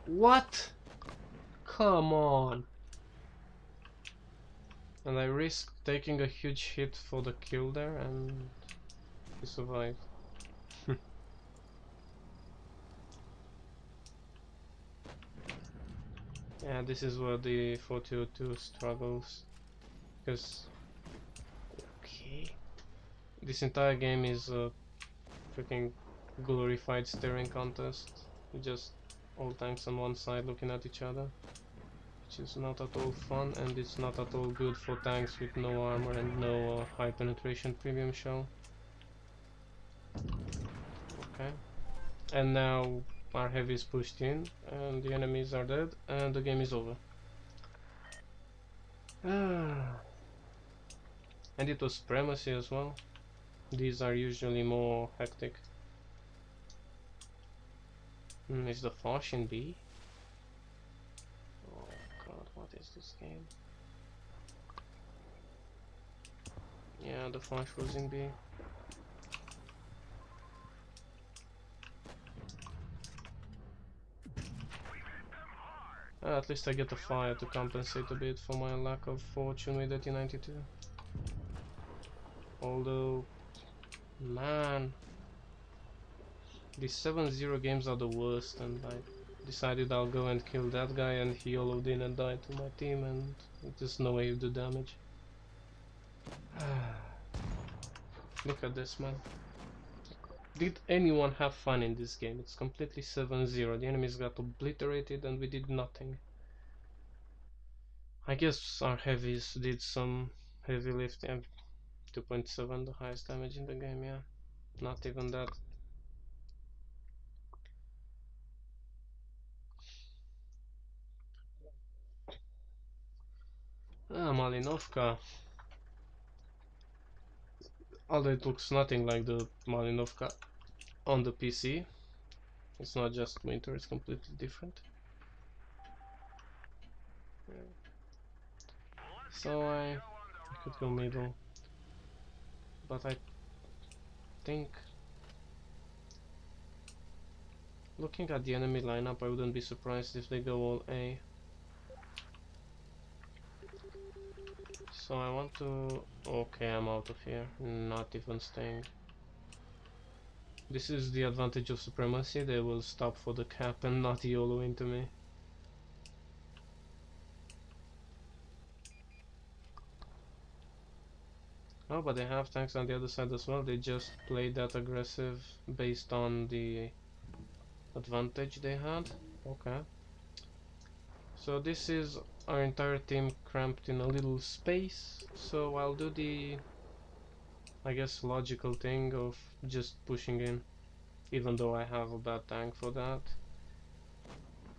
What? Come on! And I risked taking a huge hit for the kill there, and he survived. Yeah, this is where the 402 struggles, because okay, this entire game is a freaking glorified staring contest. Just all tanks on one side looking at each other, which is not at all fun, and it's not at all good for tanks with no armor and no high penetration premium shell. Okay, and now our heavy is pushed in and the enemies are dead and the game is over. And it was supremacy as well. These are usually more hectic. Is the Foch in B? Oh god, what is this game? Yeah, the Foch was in B. At least I get a fire to compensate a bit for my lack of fortune with the T92. Although, man, these 7-0 games are the worst, and I decided I'll go and kill that guy, and he YOLO'd in and died to my team, and there's no way you do damage. Look at this, man. Did anyone have fun in this game? It's completely 7-0. The enemies got obliterated and we did nothing. I guess our heavies did some heavy lifting. 2.7, the highest damage in the game, yeah. Not even that. Ah, Malinovka. Although it looks nothing like the Malinovka on the PC. It's not just winter, it's completely different. So I could go middle. But I think, looking at the enemy lineup, I wouldn't be surprised if they go all A. So I want to... Okay, I'm out of here. Not even staying. This is the advantage of supremacy. They will stop for the cap and not YOLO into me. Oh, but they have tanks on the other side as well. They just played that aggressive based on the advantage they had. Okay. So this is our entire team cramped in a little space. So I'll do the, I guess, logical thing of just pushing in. Even though I have a bad tank for that.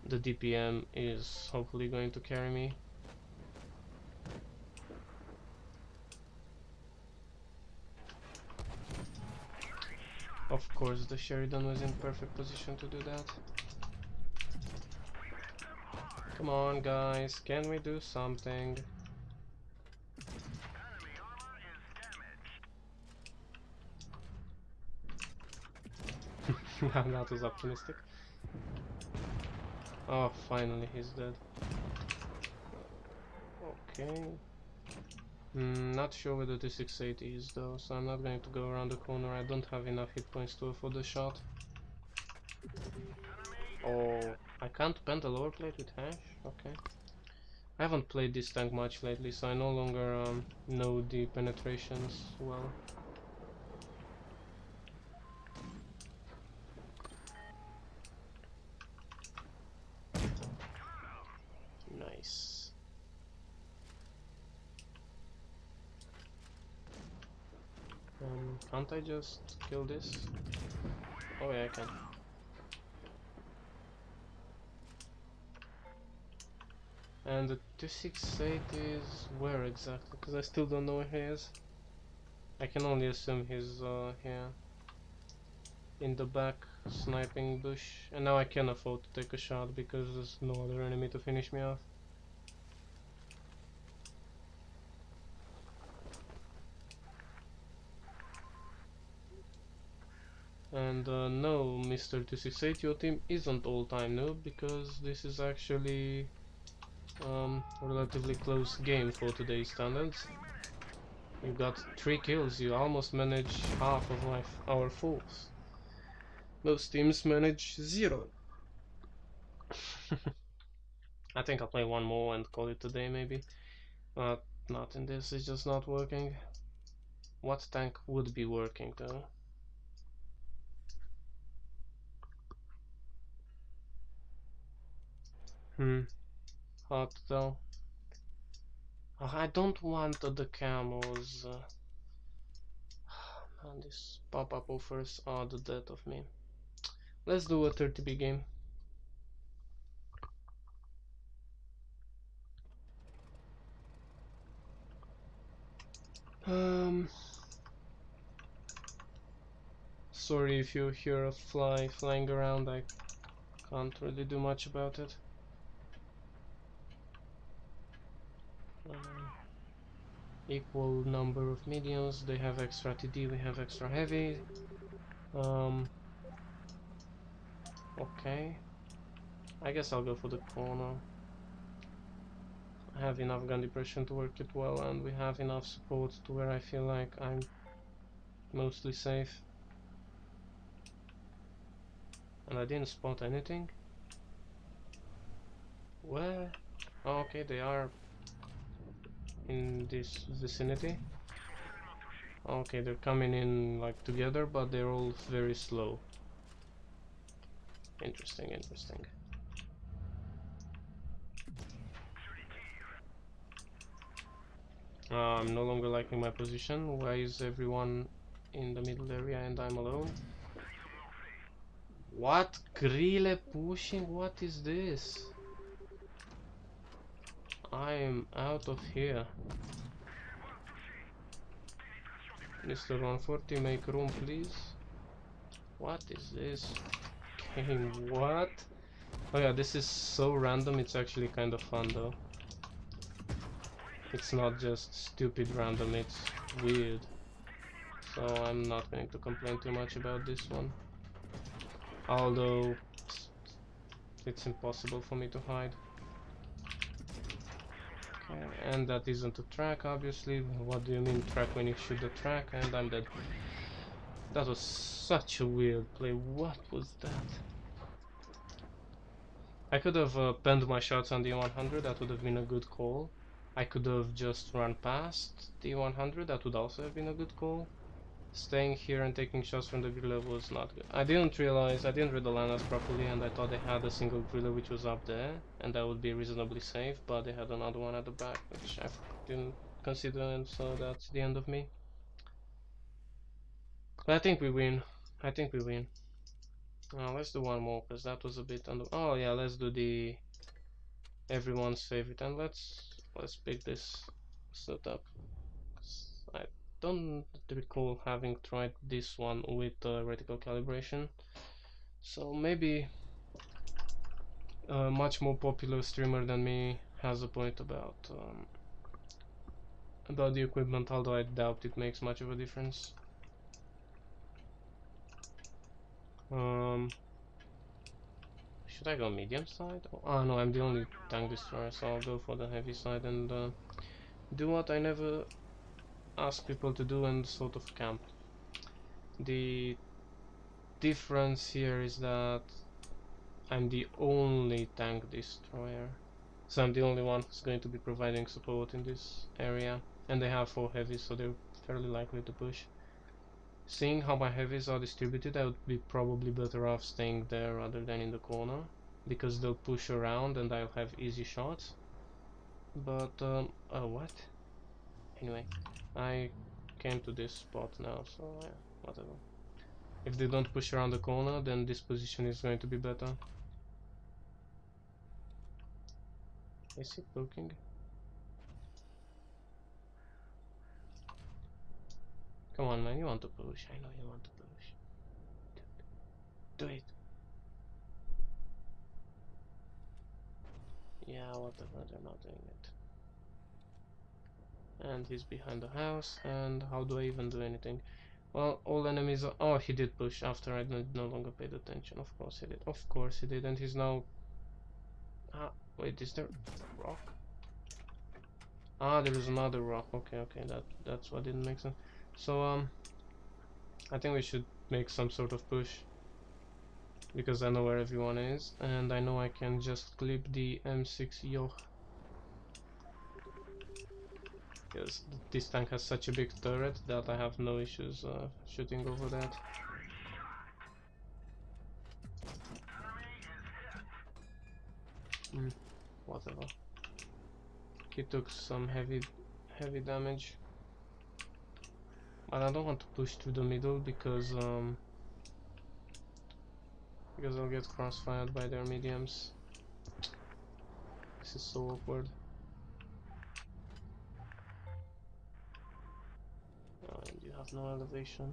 The DPM is hopefully going to carry me. Of course, the Sheridan was in perfect position to do that. Come on, guys, can we do something? That was optimistic. Oh, finally he's dead. Okay. Not sure where the 268 is though, so I'm not going to go around the corner. I don't have enough hit points to afford the shot. Oh, I can't bend the lower plate with hash? Okay. I haven't played this tank much lately, so I no longer know the penetrations well. Nice. Can't I just kill this? Oh yeah, I can. And the 268 is where exactly? Because I still don't know where he is. I can only assume he's here. In the back, sniping bush. And now I can afford to take a shot because there's no other enemy to finish me off. And no, Mr. 268, your team isn't all-time noob because this is actually a relatively close game for today's standards. You got 3 kills, you almost managed half of our force. Most teams manage 0. I think I'll play one more and call it a day maybe. But not in this, it's just not working. What tank would be working though? Hard though. I don't want the camos. Man, these pop-up offers are the death of me. Let's do a 30B game. Sorry if you hear a fly flying around, I can't really do much about it. Equal number of mediums, they have extra TD, we have extra heavy. Okay. I guess I'll go for the corner. I have enough gun depression to work it well, and we have enough support to where I feel like I'm mostly safe. And I didn't spot anything. Where? Oh, okay, they are in this vicinity. Okay, they're coming in like together, but they're all very slow. Interesting, interesting. I'm no longer liking my position. Why is everyone in the middle area and I'm alone? What? Grille pushing? What is this? I'm out of here. Mr. 140, make room, please. What is this game? What? Oh yeah, this is so random, it's actually kind of fun though. It's not just stupid random, it's weird. So I'm not going to complain too much about this one. Although it's impossible for me to hide. Okay, and that isn't a track, obviously. What do you mean track when you shoot the track? And I'm dead. That was such a weird play. What was that? I could have penned my shots on the 100, that would have been a good call. I could have just run past the 100, that would also have been a good call. Staying here and taking shots from the griller was not good. I didn't read the lineups properly, and I thought they had a single griller which was up there, and that would be reasonably safe, but they had another one at the back, which I didn't consider, and so that's the end of me. But I think we win. I think we win. Let's do one more, because that was a bit under... Oh yeah, let's do the everyone's favorite, and let's pick this setup. I don't recall having tried this one with reticle calibration, so maybe a much more popular streamer than me has a point about the equipment, although I doubt it makes much of a difference. Should I go medium side? Oh no, I'm the only tank destroyer, so I'll go for the heavy side and do what I never ask people to do and sort of camp. The difference here is that I'm the only tank destroyer, so I'm the only one who's going to be providing support in this area, and they have 4 heavies, so they're fairly likely to push. Seeing how my heavies are distributed, I would be probably better off staying there rather than in the corner, because they'll push around and I'll have easy shots. But oh, what? Anyway, I came to this spot now, so yeah, whatever. If they don't push around the corner, then this position is going to be better. Is he poking? Come on, man, you want to push. I know you want to push. Do it. Yeah, whatever, they're not doing it. And he's behind the house, and how do I even do anything? Well, all enemies are... Oh, he did push after I no longer paid attention. Of course he did. Of course he did, and he's now... Ah, wait, is there rock? Ah, there is another rock. Okay, okay, that's what didn't make sense. So, I think we should make some sort of push, because I know where everyone is, and I know I can just clip the M6 Yoh, because this tank has such a big turret that I have no issues shooting over that. Whatever. He took some heavy damage, but I don't want to push through the middle because I'll get crossfired by their mediums. This is so awkward. And you have no elevation.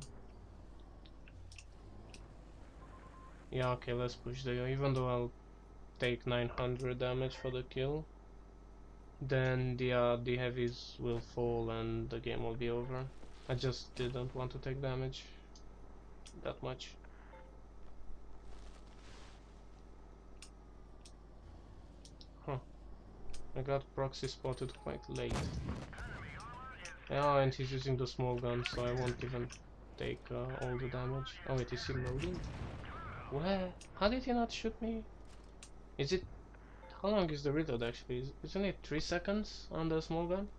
Yeah, okay, let's push there. Even though I'll take 900 damage for the kill, then the heavies will fall and the game will be over. I just didn't want to take damage that much. Huh. I got proxy spotted quite late. Yeah, and he's using the small gun, so I won't even take all the damage. Oh wait, is he loading? Where? How did he not shoot me? Is it... How long is the reload actually? Isn't it 3 seconds on the small gun?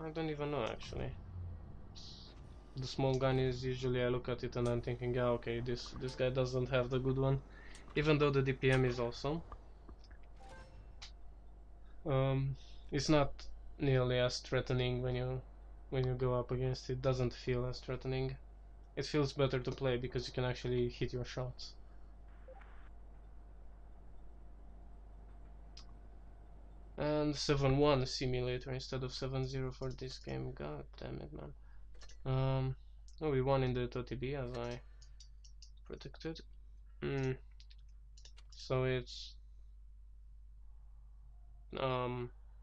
I don't even know actually. The small gun is usually, I look at it and I'm thinking, yeah, okay, this guy doesn't have the good one, even though the DPM is awesome. It's not nearly as threatening when you go up against it. Doesn't feel as threatening. It feels better to play because you can actually hit your shots. And 7-1 simulator instead of 7-0 for this game. God damn it, man. Oh, we won in the WoTB as I predicted. So it's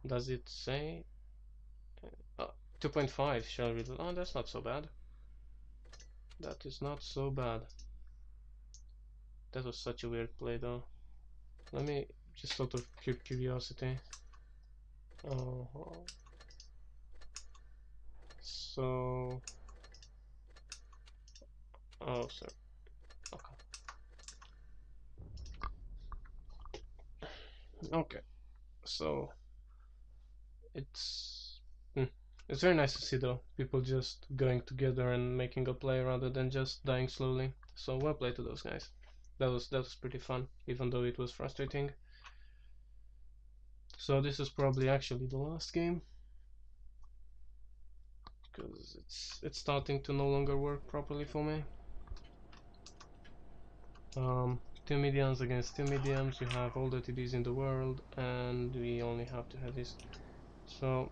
does it say 2.5 shall we? Oh, that's not so bad. That is not so bad. That was such a weird play though. Let me just sort of curiosity. Oh, so oh, sorry. Okay. Okay. So it's it's very nice to see though people just going together and making a play rather than just dying slowly. So well played to those guys. That was pretty fun, even though it was frustrating. So this is probably actually the last game, because it's starting to no longer work properly for me. 2 mediums against 2 mediums. You have all the TDs in the world, and we only have 2 heavies. So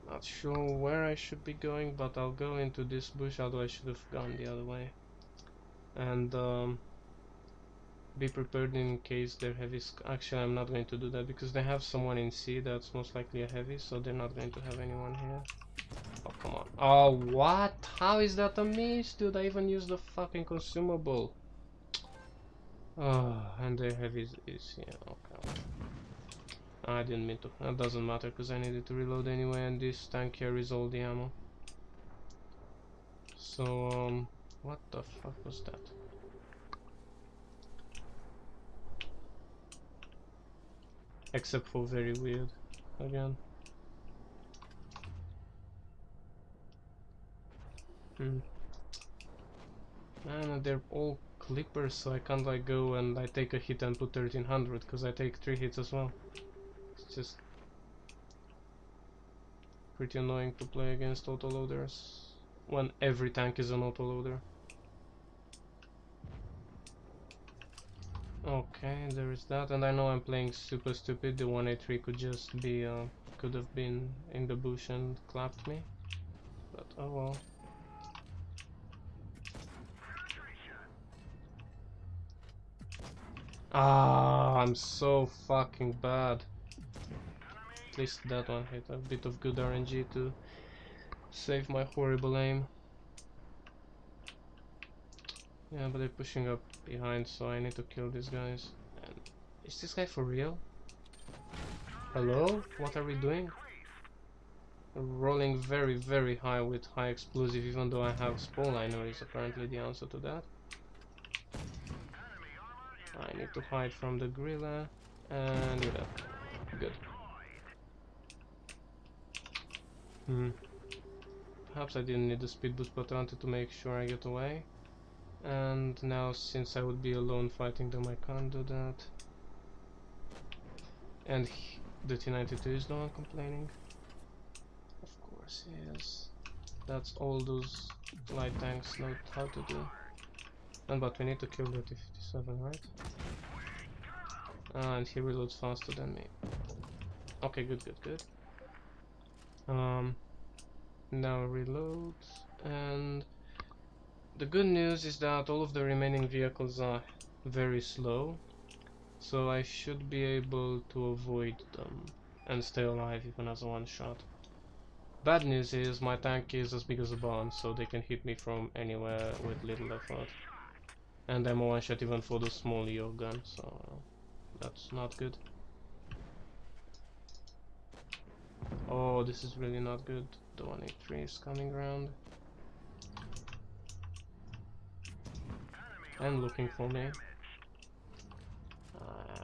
not sure where I should be going, but I'll go into this bush, although I should have gone the other way. And be prepared in case they're heavy. Actually, I'm not going to do that because they have someone in C that's most likely a heavy, so they're not going to have anyone here. Oh, come on. Oh, what? How is that a miss, dude? I even used the fucking consumable. Oh, and their heavy is here. Okay. I didn't mean to. That doesn't matter because I needed to reload anyway, and this tank carries all the ammo. So, what the fuck was that? Except for very weird again. And they're all clippers, so I can't like go and I take a hit and put 1300 because I take 3 hits as well. It's just pretty annoying to play against autoloaders when every tank is an autoloader. Okay, there is that, and I know I'm playing super stupid. The 183 could just be could have been in the bush and clapped me, but oh well. Ah, I'm so fucking bad. At least that one hit. A bit of good RNG to save my horrible aim. Yeah, but they're pushing up behind, so I need to kill these guys. And is this guy for real? Hello? What are we doing? Rolling very, very high with high explosive, even though I have spawn liner is apparently the answer to that. I need to hide from the gorilla and do that. Good. Perhaps I didn't need the speed boost, but I wanted to make sure I get away. And now, since I would be alone fighting them, I can't do that. And the T-92 is the one complaining. Of course he is. That's all those light tanks know how to do. And but we need to kill the T-57, right? And he reloads faster than me. Okay, good. Now reload, and the good news is that all of the remaining vehicles are very slow, so I should be able to avoid them and stay alive even as a one shot. Bad news is my tank is as big as a bomb, so they can hit me from anywhere with little effort. And I'm a one shot even for the small EO gun, so that's not good. Oh, this is really not good. The 183 is coming around and looking for me.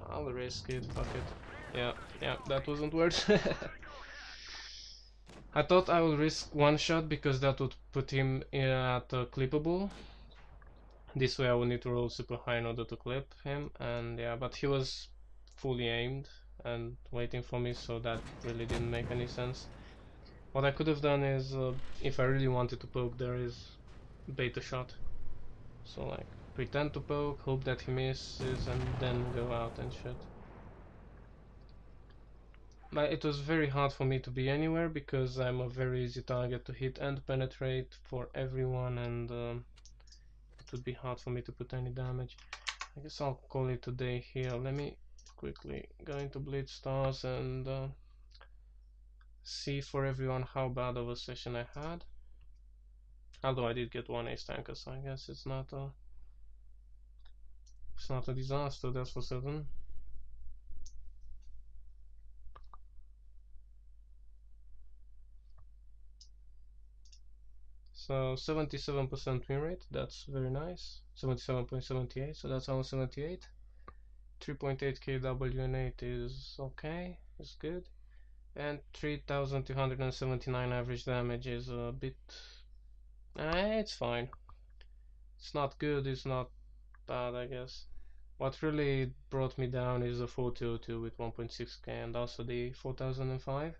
I'll risk it, fuck it. Yeah, that wasn't worth. I thought I would risk one shot because that would put him at clippable. This way I would need to roll super high in order to clip him, and yeah, but he was fully aimed and waiting for me, so that really didn't make any sense. What I could have done is, if I really wanted to poke, there is bait a shot. So like, pretend to poke, hope that he misses, and then go out and shit. But it was very hard for me to be anywhere because I'm a very easy target to hit and penetrate for everyone, and it would be hard for me to put any damage. I guess I'll call it a day here. Let me quickly go into Blitz Stars and see for everyone how bad of a session I had. Although I did get one ace tanker, so I guess it's not a disaster, that's for certain. So 77% win rate, that's very nice. 77.78, so that's almost 78. 3.8k WN8 is okay, it's good. And 3279 average damage is a bit... it's fine. It's not good, it's not bad, I guess. What really brought me down is the 4002 with 1.6k and also the 4005.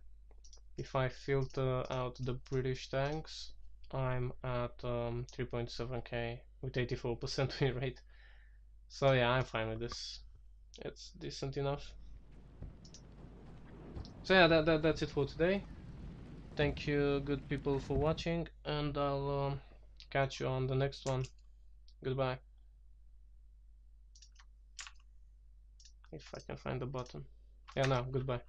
If I filter out the British tanks, I'm at 3.7k with 84% win rate. So yeah, I'm fine with this. It's decent enough. So yeah, that's it for today. Thank you, good people, for watching, and I'll catch you on the next one. Goodbye. If I can find the button. Yeah, no, goodbye.